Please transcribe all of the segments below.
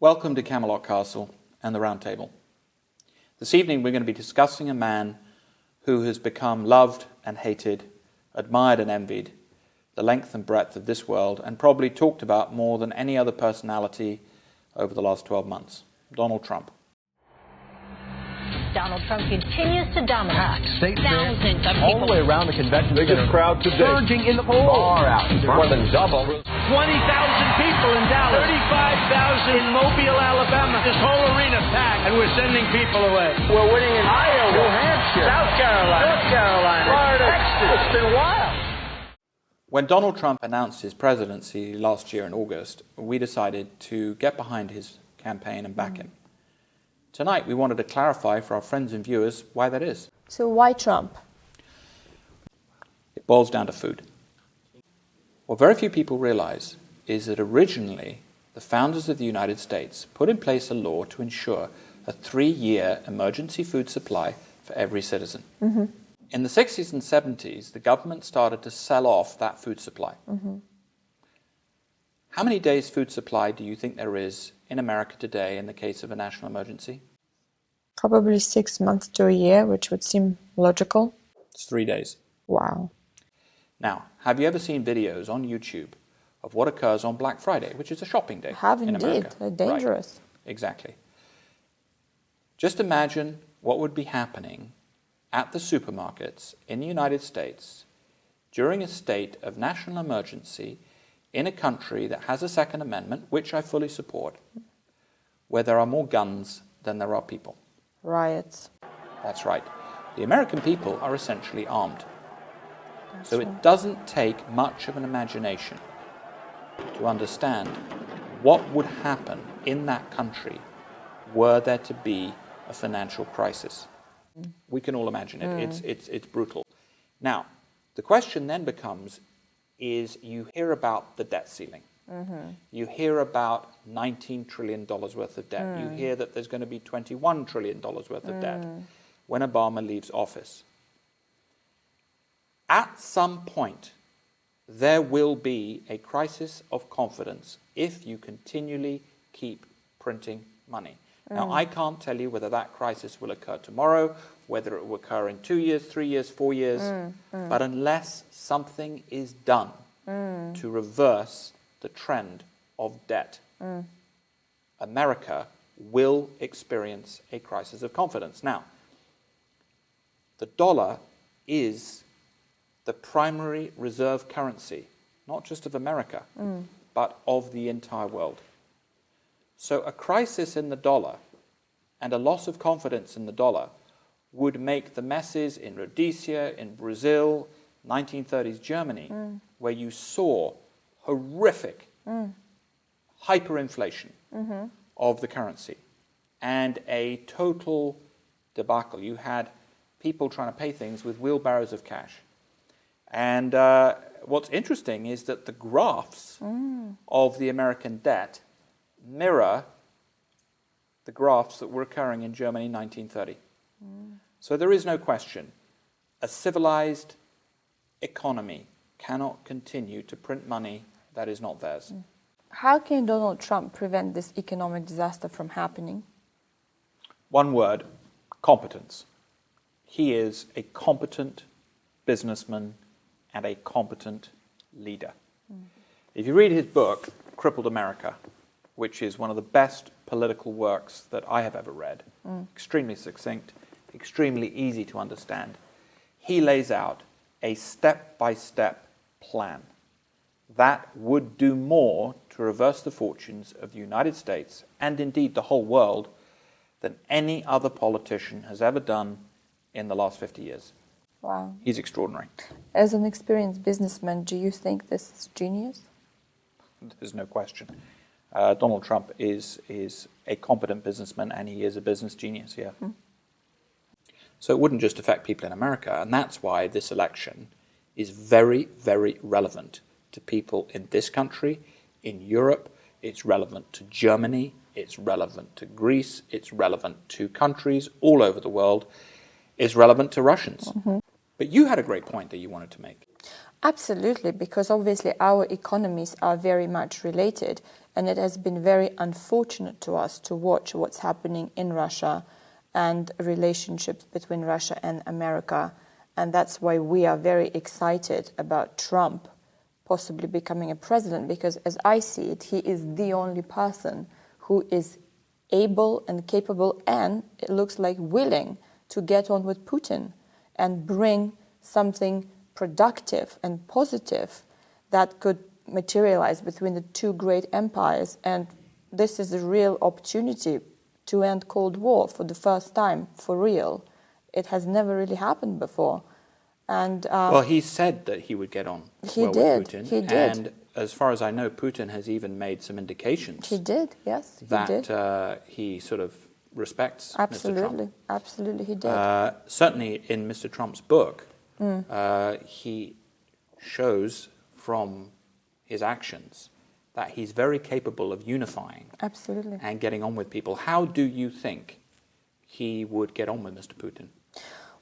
Welcome to Camelot Castle and the Round Table. This evening we're going to be discussing a man who has become loved and hated, admired and envied, the length and breadth of this world, and probably talked about more than any other personality over the last 12 months, Donald Trump. Donald Trump continues to dominate. Thousands of all people. the way around the convention Biggest center, crowd today. surging in the polls. Far out. More than double. 20,000 people in Dallas, 35,000 in Mobile, Alabama. This whole arena packed, and we're sending people away. We're winning in Iowa, New Hampshire, South Carolina, North Carolina, Florida, Texas. It's been wild. When Donald Trump announced his presidency last year in August, we decided to get behind his campaign and back him. Tonight we wanted to clarify for our friends and viewers why that is. So why Trump? It boils down to food. What very few people realize is that originally the founders of the United States put in place a law to ensure a 3-year emergency food supply for every citizen. Mm-hmm. In the 60s and 70s, the government started to sell off that food supply. Mm-hmm. How many days food supply do you think there is in America today in the case of a national emergency? Probably 6 months to a year, which would seem logical. It's 3 days. Wow. Now, have you ever seen videos on YouTube of what occurs on Black Friday, which is a shopping day Have in indeed. America? They're dangerous. Right. Exactly. Just imagine what would be happening at the supermarkets in the United States during a state of national emergency in a country that has a Second Amendment, which I fully support, where there are more guns than there are people. Riots. That's right. The American people are essentially armed. That's So right. it doesn't take much of an imagination to understand what would happen in that country were there to be a financial crisis. We can all imagine it. It's brutal. Now, the question then becomes, is you hear about the debt ceiling. Mm-hmm. You hear about $19 trillion worth of debt. You hear that there's going to be $21 trillion worth of debt when Obama leaves office. At some point, there will be a crisis of confidence if you continually keep printing money. Now, I can't tell you whether that crisis will occur tomorrow, whether it will occur in 2 years, 3 years, 4 years, but unless something is done to reverse the trend of debt, America will experience a crisis of confidence. Now, the dollar is the primary reserve currency, not just of America, but of the entire world. So a crisis in the dollar and a loss of confidence in the dollar would make the messes in Rhodesia, in Brazil, 1930s Germany, where you saw horrific hyperinflation of the currency and a total debacle. You had people trying to pay things with wheelbarrows of cash. And what's interesting is that the graphs of the American debt mirror the graphs that were occurring in Germany in 1930. So there is no question. A civilized economy cannot continue to print money that is not theirs. How can Donald Trump prevent this economic disaster from happening? One word, competence. He is a competent businessman and a competent leader. If you read his book, Crippled America, which is one of the best political works that I have ever read, extremely succinct, extremely easy to understand, he lays out a step-by-step plan that would do more to reverse the fortunes of the United States and indeed the whole world than any other politician has ever done in the last 50 years. Wow. He's extraordinary. As an experienced businessman, do you think this is genius? There's no question. Donald Trump is a competent businessman and he is a business genius, yeah. So it wouldn't just affect people in America, and that's why this election is very, very relevant to people in this country, in Europe. It's relevant to Germany, it's relevant to Greece, it's relevant to countries all over the world, it's relevant to Russians. But you had a great point that you wanted to make. Absolutely, because obviously our economies are very much related, and it has been very unfortunate to us to watch what's happening in Russia and relationships between Russia and America. And that's why we are very excited about Trump possibly becoming a president, because as I see it, he is the only person who is able and capable and, it looks like, willing to get on with Putin and bring something productive and positive that could materialize between the two great empires. And this is a real opportunity to end Cold War for the first time, for real. It has never really happened before. And well, he said that he would get on with Putin. He did. And as far as I know, Putin has even made some indications. He did, yes, he did. That he sort of respects Absolutely, Mr. Trump. absolutely he did. Certainly in Mr. Trump's book, he shows from his actions that he's very capable of unifying Absolutely. and getting on with people. How do you think he would get on with Mr. Putin?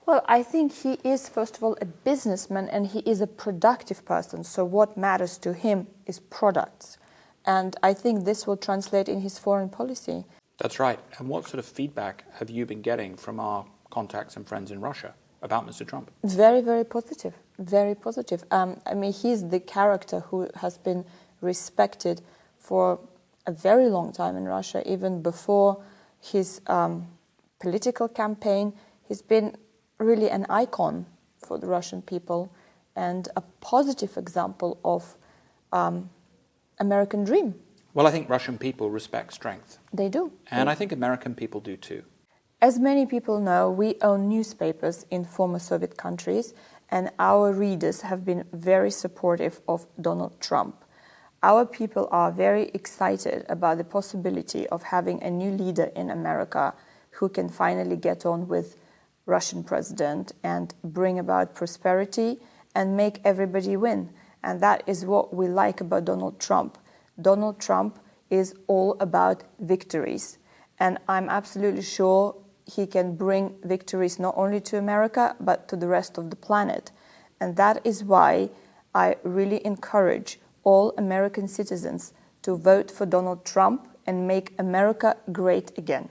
Well, I think he is, first of all, a businessman, and he is a productive person. So what matters to him is products. And I think this will translate in his foreign policy. That's right. And what sort of feedback have you been getting from our contacts and friends in Russia about Mr. Trump? Very, very positive. Very positive. I mean, he's the character who has been respected for a very long time in Russia, even before his political campaign. He's been really an icon for the Russian people and a positive example of American dream. Well, I think Russian people respect strength. They do. And I think American people do too. As many people know, we own newspapers in former Soviet countries, and our readers have been very supportive of Donald Trump. Our people are very excited about the possibility of having a new leader in America who can finally get on with Russian president and bring about prosperity and make everybody win. And that is what we like about Donald Trump. Donald Trump is all about victories. And I'm absolutely sure he can bring victories not only to America, but to the rest of the planet. And that is why I really encourage all American citizens to vote for Donald Trump and make America great again.